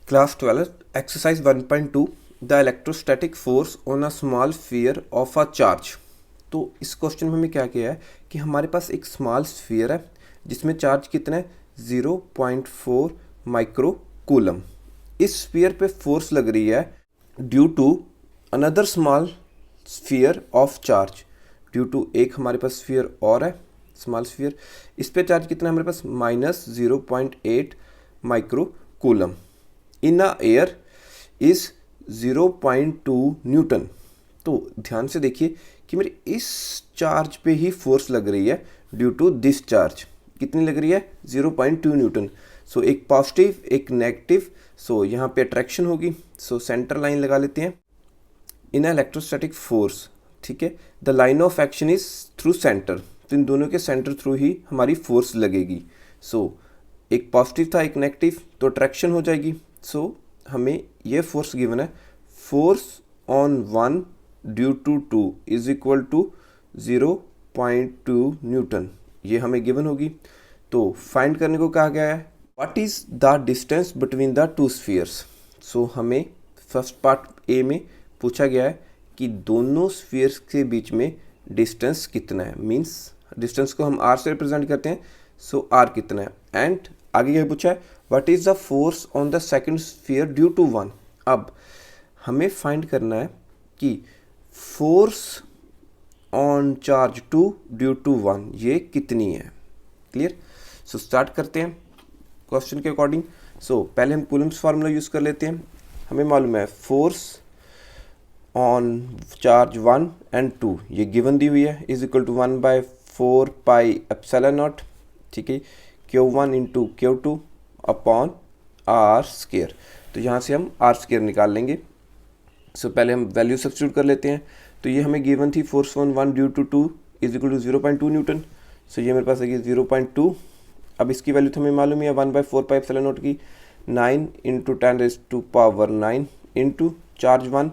Class 12, exercise 1.2, the electrostatic force on a small sphere of a charge। तो इस question में हमें क्या किया है कि हमारे पास एक स्मॉल स्फीयर है जिसमें चार्ज कितना है 0.4 माइक्रो कूलम। इस स्फीयर पे फोर्स लग रही है due to another small sphere of charge. Due to एक हमारे पास स्फीयर और है स्मॉल स्फीयर, इस पे चार्ज कितना है हमारे पास -0.8 micro coulomb in a air is 0.2 Newton. तो ध्यान से देखिए कि मेरे इस चार्ज पे ही फोर्स लग रही है ड्यू टू दिस चार्ज। कितनी लग रही है 0.2 न्यूटन। सो एक पॉजिटिव एक नेगेटिव, सो यहाँ पे अट्रैक्शन होगी। सो सेंटर लाइन लगा लेते हैं इन इलेक्ट्रोस्टैटिक फोर्स। ठीक है, the line of action is through centre. तो इन दोनों के सेंटर थ्रू ही हमारी फोर्स लगेगी। सो एक पॉजिटिव था एक नेगेटिव, तो अट्रैक्शन हो जाएगी। सो हमें ये फोर्स गिवन है, force on 1 due to 2 is equal to 0.2 newton. ये हमें गिवन होगी। तो फाइंड करने को कहा गया है what is the distance between the two spheres. So हमें फर्स्ट पार्ट ए में पूछा गया है कि दोनों स्फीयर्स के बीच में डिस्टेंस कितना है। मीन्स डिस्टेंस को हम आर से रिप्रेजेंट करते हैं। सो आर कितना है, एंड आगे क्या पूछा है what is the force on the second sphere due to 1। अब हमें फाइंड करना है कि force on charge 2 due to 1 ये कितनी है। क्लियर। सो स्टार्ट करते हैं क्वेश्चन के अकॉर्डिंग। सो पहले हम कूलम्स फार्मूला यूज कर लेते हैं। हमें मालूम है फोर्स ऑन चार्ज 1 एंड 2 ये गिवन दी हुई है is equal to 1/4 pi epsilon naught. ठीक है, Q1 into Q2 upon R square. तो यहाँ से हम आर स्केयर निकाल लेंगे। सो पहले हम वैल्यू सब्स्टिट्यूट कर लेते हैं। तो ये हमें गिवन थी force on 1 due to 2 is equal to 0.2 newton. So ये मेरे पास है 0.2। अब इसकी वैल्यू तो हमें मालूम है 1/4 पाई एप्सिलॉन नॉट की 9 into 10⁻⁹ into charge 1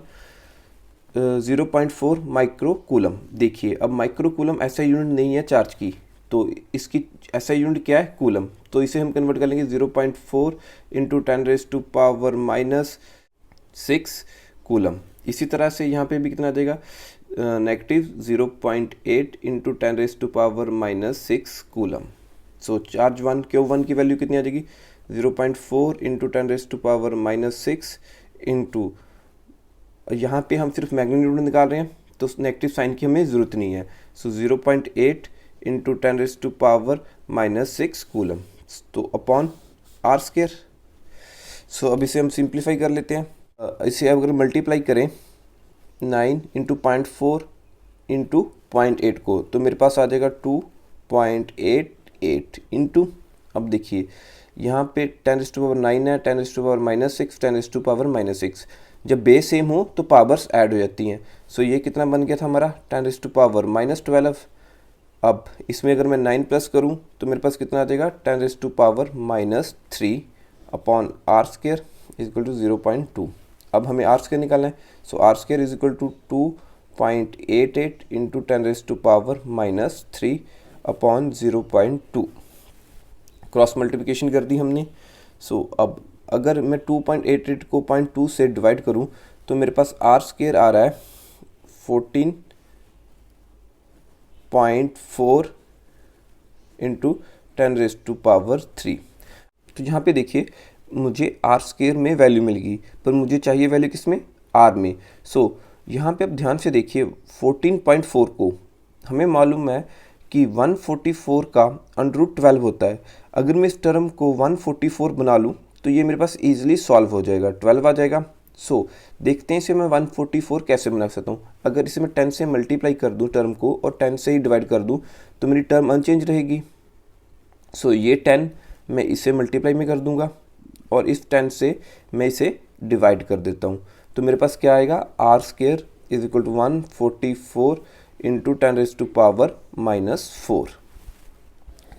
0.4 micro coulomb. देखिए अब माइक्रो कूलम ऐसा यूनिट नहीं है चार्ज की, तो इसकी ऐसा यूनिट क्या है कूलम। तो इसे हम कन्वर्ट कर लेंगे 0.4 इंटू 10⁻⁶ कूलम। इसी तरह से यहाँ पे भी कितना आ जाएगा नेगेटिव 0.8 इंटू 10⁻⁻6 कूलम। सो चार्ज 1 Q1 की वैल्यू कितनी आ जाएगी 0.4 इंटू 10⁻⁻6 इंटू, यहाँ पे हम सिर्फ मैग्नीट्यूड निकाल रहे हैं तो नेगेटिव साइन की हमें ज़रूरत नहीं है। सो 0.8 इंटू 10⁻⁻6 कूलम तो अपॉन आर स्केयर। सो अब इसे हम सिंप्लीफाई कर लेते हैं। इसे अगर मल्टीप्लाई करें 9 इंटू 0.4 इंटू 0.8 को, तो मेरे पास आ जाएगा 2.88 इंटू, अब देखिए यहाँ पे 10⁻9 है 10⁻⁻6 10⁻⁻6। जब बेस सेम हो तो पावर्स ऐड हो जाती हैं। सो ये कितना बन गया था हमारा 10⁻⁻12। अब इसमें अगर मैं 9 प्लस करूँ तो मेरे पास कितना आ जाएगा 10⁻³ upon R square is equal to 0.2। अब हमें आर स्केयर निकालना है। So R square is equal to 2.88 into 10⁻³ upon 0.2। Cross multiplication कर दी हमने। सो अब अगर मैं 2.88 को 0.2 से डिवाइड करूं तो मेरे पास आर स्केयर आ रहा है 14.4 इंटू 10⁻³ तो यहाँ पे देखिए मुझे आर स्केयर में वैल्यू मिल गई, पर मुझे चाहिए वैल्यू किस में आर में। सो यहाँ पे अब ध्यान से देखिए 14.4 को हमें मालूम है कि 144 का √12 होता है। अगर मैं इस टर्म को 144 बना लूँ तो ये मेरे पास इजीली सॉल्व हो जाएगा, 12 आ जाएगा। सो देखते हैं इसे मैं 144 कैसे बना सकता हूँ। अगर इसे मैं 10 से मल्टीप्लाई कर दूँ टर्म को और 10 से ही डिवाइड कर दूँ तो मेरी टर्म अनचेंज रहेगी। सो ये 10 मैं इसे मल्टीप्लाई में कर दूँगा और इस 10 से मैं इसे डिवाइड कर देता हूँ। तो मेरे पास क्या आएगा R square is equal to 144 into 10⁻⁻4।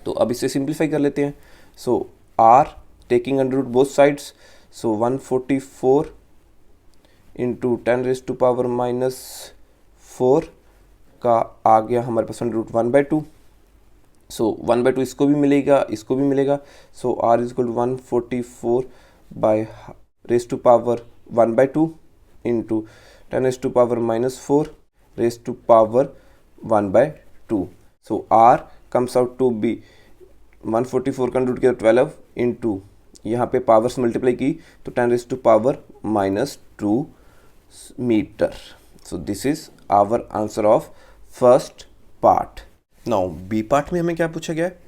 तो अब इसे सिंप्लीफाई कर लेते हैं। So R taking under root both sides, so 144 into 10⁻⁻4 का आ गया हमारे पास √1/2। सो 1/2 इसको भी मिलेगा इसको भी मिलेगा। So R is equal to 144 by raise to power 1/2 into 10 raise to power -4 raise to power 1/2. So R comes out to be 144 का रूट किया 12 इंटू यहाँ पे पावर्स मल्टीप्लाई की तो 10 raise to power -2 metre. So this is our answer of first part. Now B part में हमें क्या पूछा गया है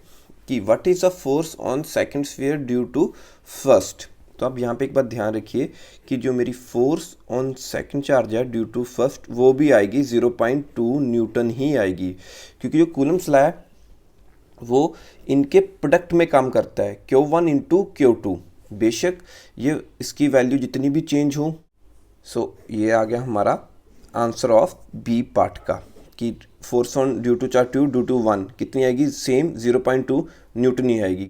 कि what is the force on second sphere due to first. तो आप यहाँ पे एक बात ध्यान रखिए कि जो मेरी फोर्स ऑन सेकंड चार्ज है ड्यू टू फर्स्ट वो भी आएगी 0.2 न्यूटन ही आएगी, क्योंकि जो कूलम्स लॉ है वो इनके प्रोडक्ट में काम करता है Q1 इंटू Q2. बेशक ये इसकी वैल्यू जितनी भी चेंज हो. सो ये आ गया हमारा आंसर ऑफ बी पार्ट का कि force on due to charge 2 due to 1 कितनी आएगी, सेम 0.2 न्यूटन ही आएगी.